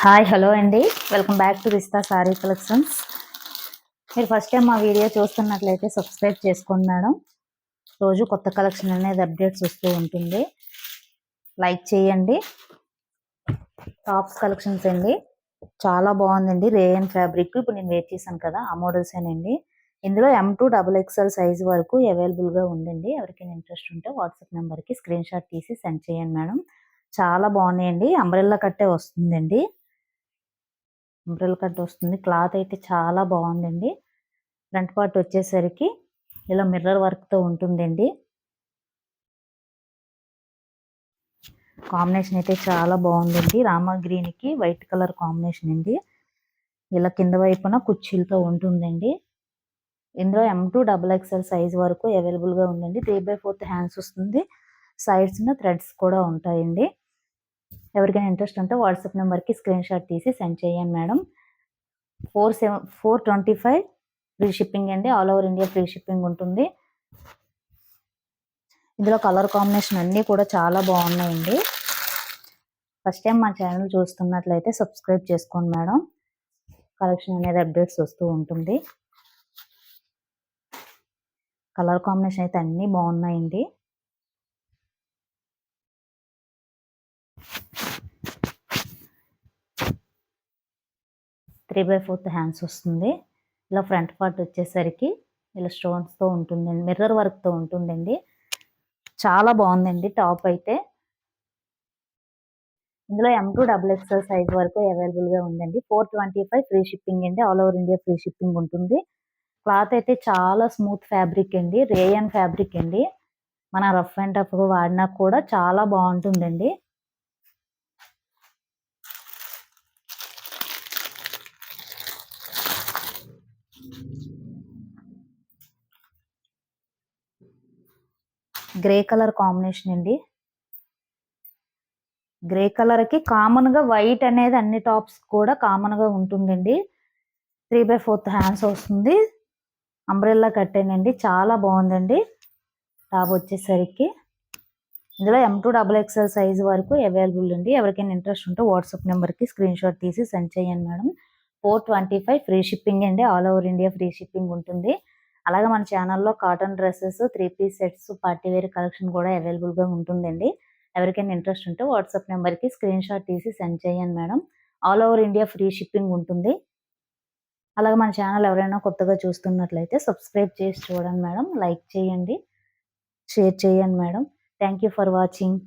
Hi hello అండి, welcome back to Rista sari collections. మీరు first time మా వీడియో చూస్తున్నట్లయితే సబ్స్క్రైబ్ చేసుకోండి మేడం. రోజు కొత్త కలెక్షన్ అనేది అప్డేట్స్ వస్తూ ఉంటుంది. లైక్ చేయండి. టాప్స్ కలెక్షన్స్ అండి, చాలా బాగుందండి. రేయన్ ఫ్యాబ్రిక్ ఇప్పుడు నేను వేర్ చేశాను కదా, ఆ మోడల్స్ అండి. ఇందులో M2 XXL సైజ్ వరకు అవైలబుల్గా ఉందండి. ఎవరికైనా ఇంట్రెస్ట్ ఉంటే వాట్సాప్ నెంబర్కి స్క్రీన్ షాట్ తీసి సెండ్ చేయండి మేడం. చాలా బాగున్నాయండి. అంబ్రెల్లా కట్టే వస్తుందండి. అంబ్రెల్లా కట్ వస్తుంది. క్లాత్ అయితే చాలా బాగుందండి. ఫ్రంట్ పార్ట్ వచ్చేసరికి ఇలా మిర్రర్ వర్క్తో ఉంటుందండి. కాంబినేషన్ అయితే చాలా బాగుందండి. రామా గ్రీన్కి వైట్ కలర్ కాంబినేషన్ అండి. ఇలా కింద వైపున కుర్చీలతో ఉంటుందండి. ఇందులో M2 XXL సైజ్ వరకు అవైలబుల్గా ఉందండి. 3/4 హ్యాండ్స్ వస్తుంది. సైడ్స్న థ్రెడ్స్ కూడా ఉంటాయండి. ఎవరికైనా ఇంట్రెస్ట్ ఉంటే వాట్సాప్ నెంబర్కి స్క్రీన్ షాట్ తీసి సెండ్ చేయండి మేడం. 425 ఫ్రీ షిప్పింగ్ అండి. All over India free shipping ఉంటుంది. ఇందులో కలర్ కాంబినేషన్ అన్నీ కూడా చాలా బాగున్నాయండి. ఫస్ట్ టైం మా ఛానల్ చూస్తున్నట్లయితే సబ్స్క్రైబ్ చేసుకోండి మేడం. కలెక్షన్ అనేది అప్డేట్స్ వస్తూ ఉంటుంది. కలర్ కాంబినేషన్ అయితే అన్నీ బాగున్నాయండి. త్రీ బై ఫోర్త్ హ్యాండ్స్ వస్తుంది. ఇలా ఫ్రంట్ పార్ట్ వచ్చేసరికి ఇలా స్టోన్స్తో ఉంటుందండి. మిర్రర్ వర్క్తో ఉంటుందండి. చాలా బాగుందండి టాప్ అయితే. ఇందులో M2 XXL సైజ్ వరకు అవైలబుల్గా ఉందండి. 425 ఫ్రీ షిప్పింగ్ అండి. All over India free shipping ఉంటుంది. క్లాత్ అయితే చాలా స్మూత్ ఫ్యాబ్రిక్ అండి. రేయన్ ఫ్యాబ్రిక్ అండి. మన రఫ్ అండ్ టఫ్ వాడినా కూడా చాలా బాగుంటుందండి. గ్రే కలర్ కాంబినేషన్ అండి. గ్రే కలర్ కి కామన్ గా వైట్ అనేది అన్ని టాప్స్ కూడా కామన్ గా ఉంటుందండి. 3/4 హ్యాండ్స్ వస్తుంది. అంబ్రెల్లా కట్టేనండి. చాలా బాగుందండి టాప్ వచ్చేసరికి. ఇందులో M2 XXL సైజ్ వరకు అవైలబుల్ అండి. ఎవరికైనా ఇంట్రెస్ట్ ఉంటే వాట్సాప్ నెంబర్కి స్క్రీన్ షాట్ తీసి సెండ్ చేయండి మేడం. 425 ఫ్రీ షిప్పింగ్ అండి. All over India free shipping ఉంటుంది. అలాగే మన ఛానల్లో cotton dresses, 3 piece sets, party wear collection కూడా అవైలబుల్గా ఉంటుందండి. ఎవరికైనా ఇంట్రెస్ట్ ఉంటే వాట్సాప్ నెంబర్కి స్క్రీన్ షాట్ తీసి సెండ్ చేయండి madam. All over India free shipping ఉంటుంది. అలాగే మన ఛానల్ ఎవరైనా కొత్తగా చూస్తున్నట్లయితే సబ్స్క్రైబ్ చేసి చూడండి మేడం. లైక్ చేయండి, షేర్ చేయండి madam. Thank you for watching.